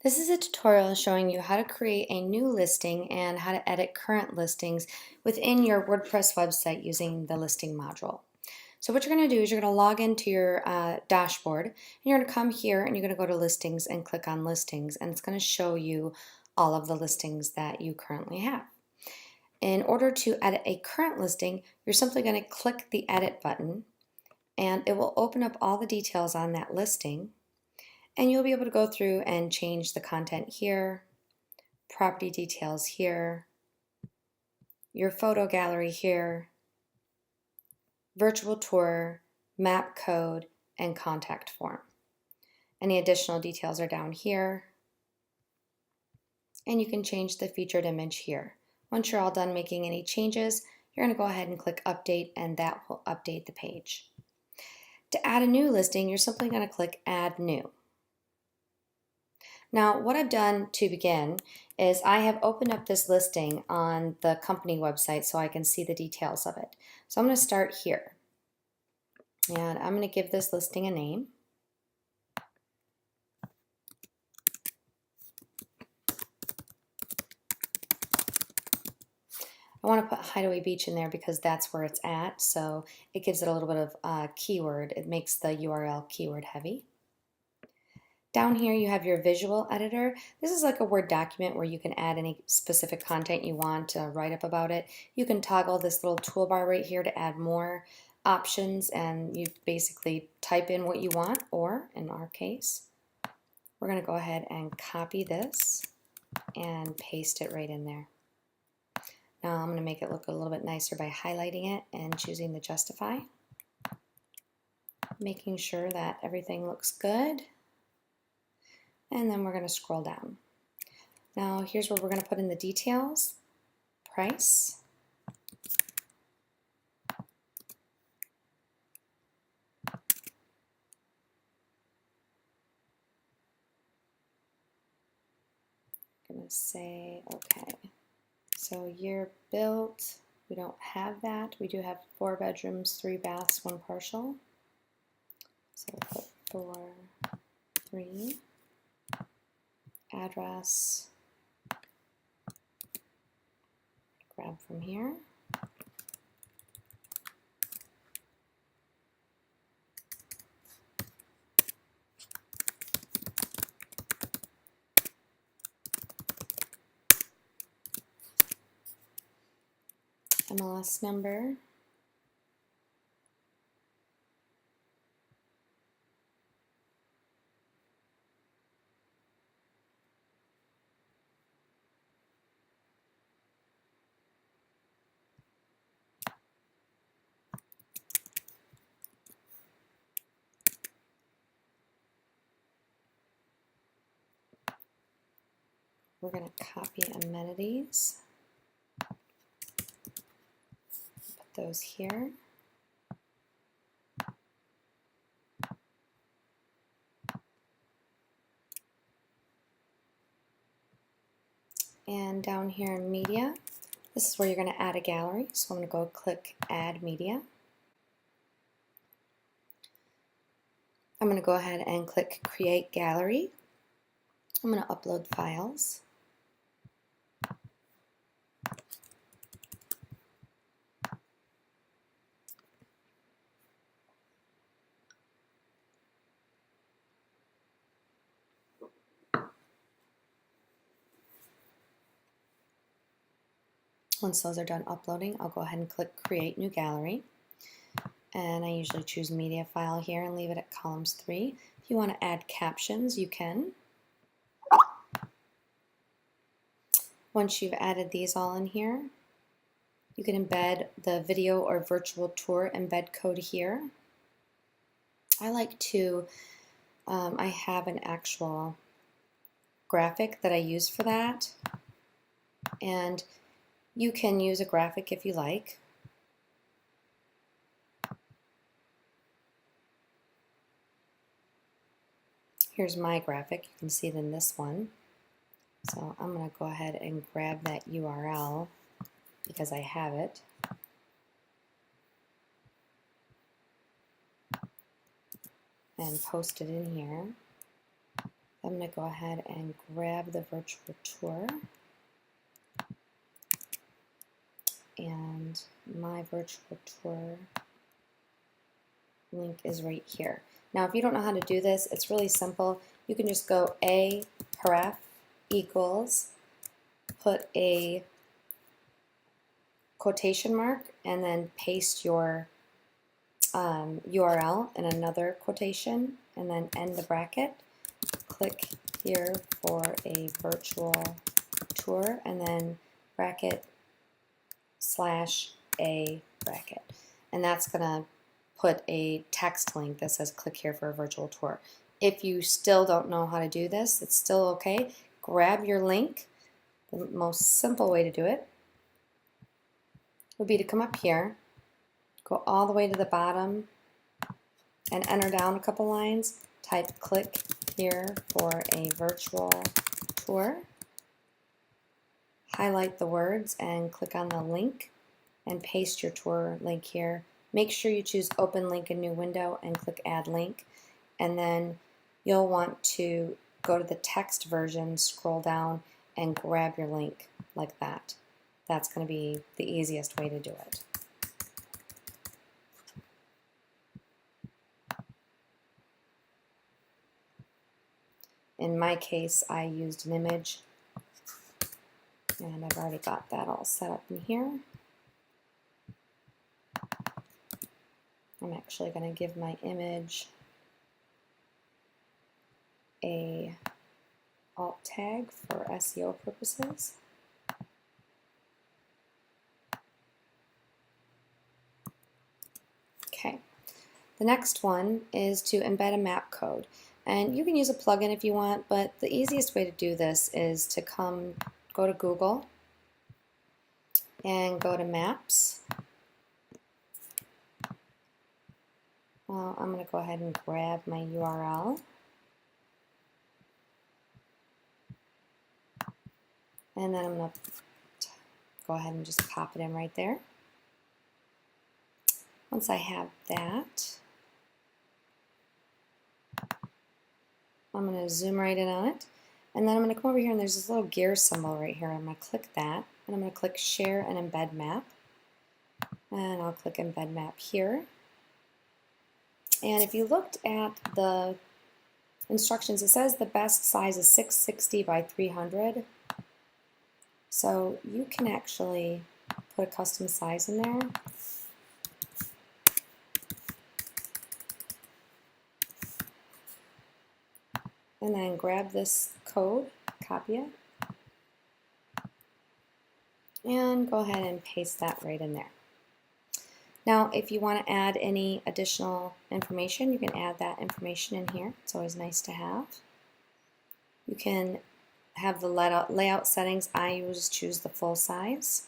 This is a tutorial showing you how to create a new listing and how to edit current listings within your WordPress website using the listing module. So what you're going to do is you're going to log into your dashboard and you're going to come here and you're going to go to listings and click on listings, and it's going to show you all of the listings that you currently have. In order to edit a current listing, you're simply going to click the edit button and it will open up all the details on that listing. And you'll be able to go through and change the content here, property details here, your photo gallery here, virtual tour, map code, and contact form. Any additional details are down here. And you can change the featured image here. Once you're all done making any changes, you're going to go ahead and click update, and that will update the page. To add a new listing, you're simply going to click add new. Now, what I've done to begin is I have opened up this listing on the company website so I can see the details of it. So I'm going to start here. And I'm going to give this listing a name. I want to put Hideaway Beach in there because that's where it's at, so it gives it a little bit of keyword. It makes the URL keyword heavy. Down here you have your visual editor. This is like a Word document where you can add any specific content you want to write up about it. You can toggle this little toolbar right here to add more options, and you basically type in what you want, or in our case, we're going to go ahead and copy this and paste it right in there. Now I'm going to make it look a little bit nicer by highlighting it and choosing the Justify, making sure that everything looks good. And then we're going to scroll down. Now here's where we're going to put in the details, price, I'm going to say okay. So year built, we don't have that. We do have 4 bedrooms, 3 baths, 1 partial. So we'll put 4, 3. Address, grab from here. MLS number. We're going to copy amenities, put those here. And down here in media, this is where you're going to add a gallery. So I'm going to go click add media. I'm going to go ahead and click create gallery. I'm going to upload files. Once those are done uploading, I'll go ahead and click create new gallery. And I usually choose media file here and leave it at columns 3. If you want to add captions, you can. Once you've added these all in here, you can embed the video or virtual tour embed code here. I like to, I have an actual graphic that I use for that. And you can use a graphic if you like. Here's my graphic. You can see it in this one. So I'm going to go ahead and grab that URL because I have it. And post it in here. I'm going to go ahead and grab the virtual tour. And my virtual tour link is right here. Now, if you don't know how to do this, it's really simple. You can just go href equals, put a quotation mark, and then paste your URL in another quotation, and then end the bracket. Click here for a virtual tour, and then bracket /a bracket. And that's going to put a text link that says click here for a virtual tour. If you still don't know how to do this, it's still okay. Grab your link. The most simple way to do it would be to come up here, go all the way to the bottom, and enter down a couple lines. Type click here for a virtual tour. Highlight the words and click on the link and paste your tour link here. Make sure you choose open link in new window and click add link, and then you'll want to go to the text version, scroll down, and grab your link like that. That's going to be the easiest way to do it. In my case, I used an image, and I've already got that all set up in here. I'm actually going to give my image a alt tag for SEO purposes. Okay, the next one is to embed a map code. And you can use a plugin if you want, but the easiest way to do this is to go to Google and go to Maps. Well, I'm going to go ahead and grab my URL. And then I'm going to go ahead and just pop it in right there. Once I have that, I'm going to zoom right in on it. And then I'm going to come over here, and there's this little gear symbol right here. I'm going to click that, and I'm going to click Share and Embed Map. And I'll click Embed Map here. And if you looked at the instructions, it says the best size is 660 by 300. So you can actually put a custom size in there. And then grab this code, copy it, and go ahead and paste that right in there. Now, if you want to add any additional information, you can add that information in here. It's always nice to have. You can have the layout settings. I always choose the full size.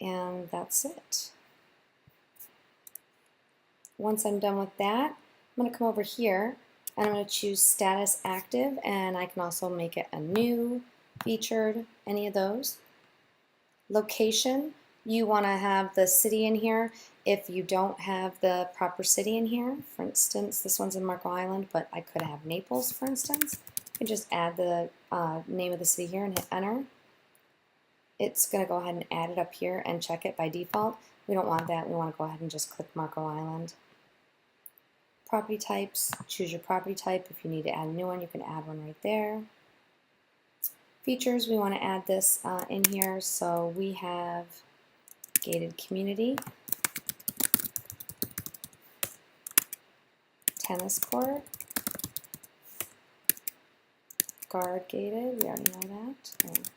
And that's it. Once I'm done with that, I'm going to come over here and I'm going to choose status active, and I can also make it a new, featured, any of those. Location, you want to have the city in here. If you don't have the proper city in here, for instance, this one's in Marco Island, but I could have Naples, for instance. You can just add the name of the city here and hit enter. It's going to go ahead and add it up here and check it by default. We don't want that. We want to go ahead and just click Marco Island. Property types, choose your property type. If you need to add a new one, you can add one right there. Features, we want to add this in here. So we have gated community, tennis court, guard gated, we already know that.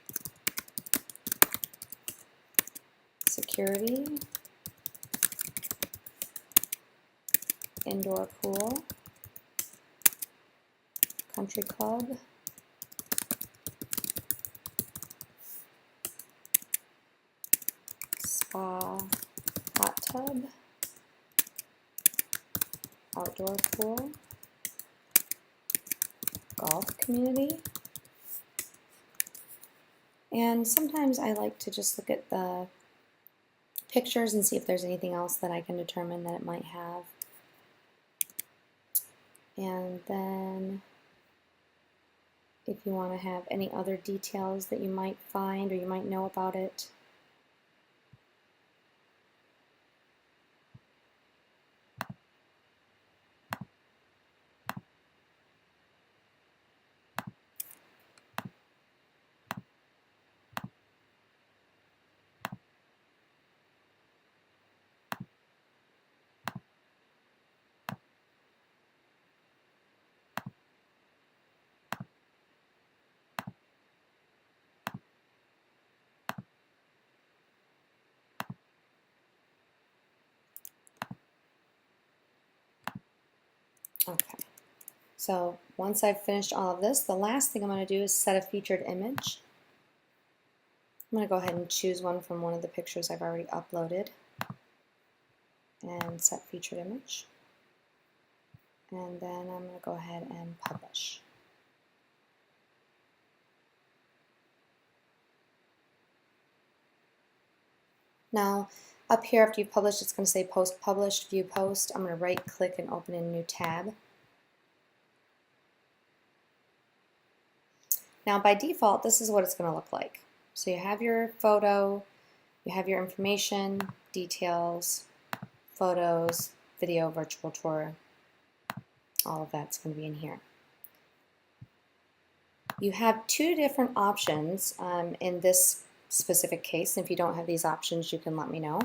Security, indoor pool, country club, spa, hot tub, outdoor pool, golf community. And sometimes I like to just look at the pictures and see if there's anything else that I can determine that it might have. And then if you want to have any other details that you might find or you might know about it. Okay, so once I've finished all of this, the last thing I'm going to do is set a featured image. I'm going to go ahead and choose one from one of the pictures I've already uploaded and set featured image. And then I'm going to go ahead and publish. Now, up here after you've published, it's going to say Post Published, View Post. I'm going to right click and open a new tab. Now, by default, this is what it's going to look like. So you have your photo, you have your information, details, photos, video, virtual tour. All of that's going to be in here. You have two different options in this specific case. If you don't have these options, you can let me know.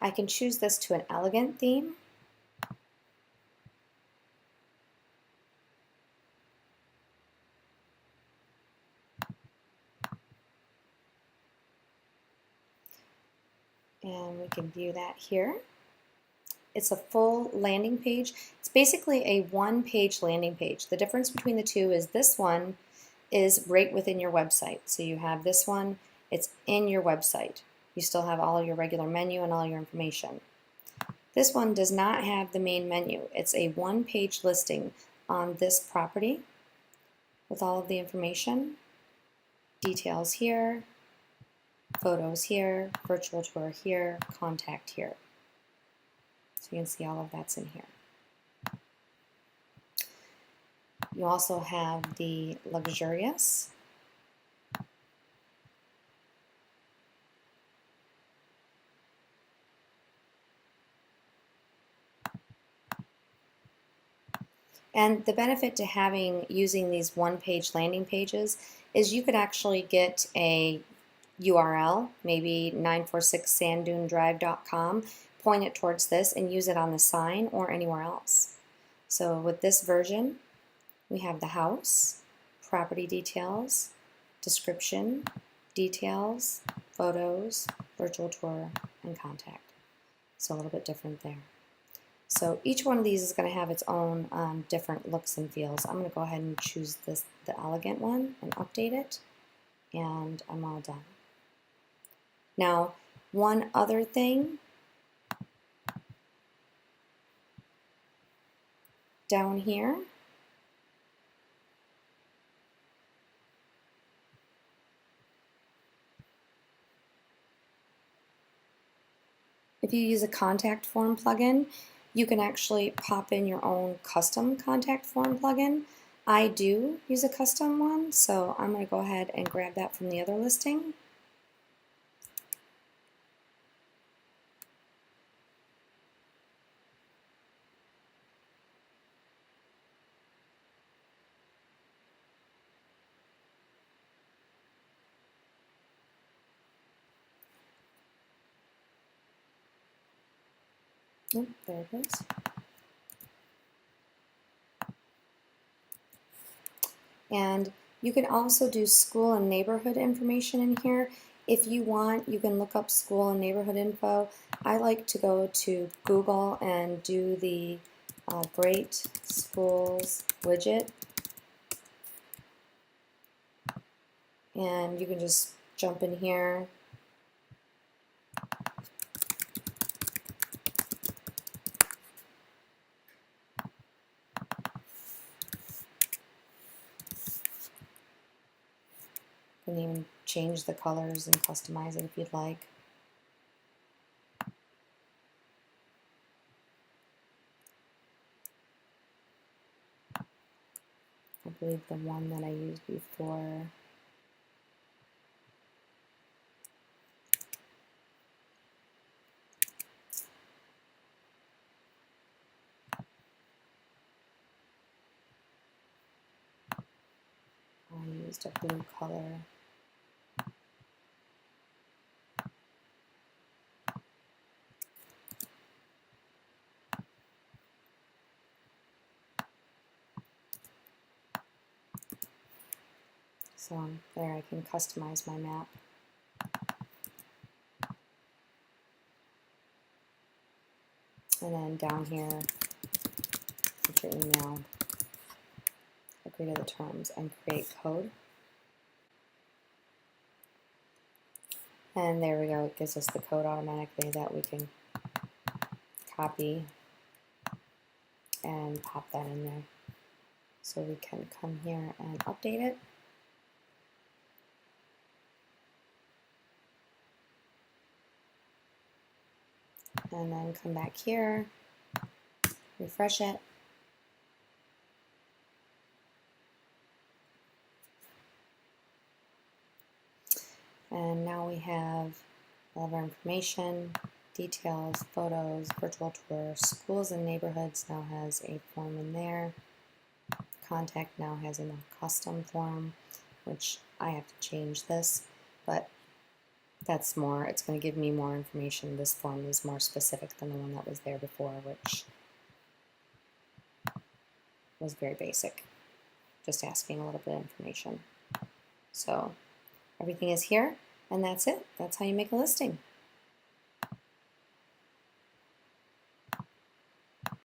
I can choose this to an elegant theme. And we can view that here. It's a full landing page. It's basically a one-page landing page. The difference between the two is this one is right within your website. So you have this one, it's in your website. You still have all your regular menu and all your information. This one does not have the main menu. It's a one-page listing on this property with all of the information, details here, photos here, virtual tour here, contact here. So you can see all of that's in here. You also have the luxurious. And the benefit to using these one-page landing pages is you could actually get a URL, maybe 946sandunedrive.com, point it towards this and use it on the sign or anywhere else. So with this version, we have the house, property details, description, details, photos, virtual tour, and contact. So a little bit different there. So each one of these is going to have its own different looks and feels. I'm going to go ahead and choose the elegant one and update it, and I'm all done. Now, one other thing, down here, if you use a contact form plugin, you can actually pop in your own custom contact form plugin. I do use a custom one, so I'm going to go ahead and grab that from the other listing. Oh, there it is. And you can also do school and neighborhood information in here. If you want, you can look up school and neighborhood info. I like to go to Google and do the Great Schools widget. And you can just jump in here. You can even change the colors and customize it if you'd like. believe the one that I used before. I used a blue color. So there I can customize my map. And then down here, put your email, agree to the terms, and create code. And there we go, it gives us the code automatically that we can copy and pop that in there. So we can come here and update it. And then come back here, refresh it. And now we have all of our information, details, photos, virtual tour. Schools and neighborhoods now has a form in there. Contact now has a custom form, which I have to change this, but that's more, it's going to give me more information. This form is more specific than the one that was there before, which was very basic, just asking a little bit of information. So everything is here, and that's it. That's how you make a listing.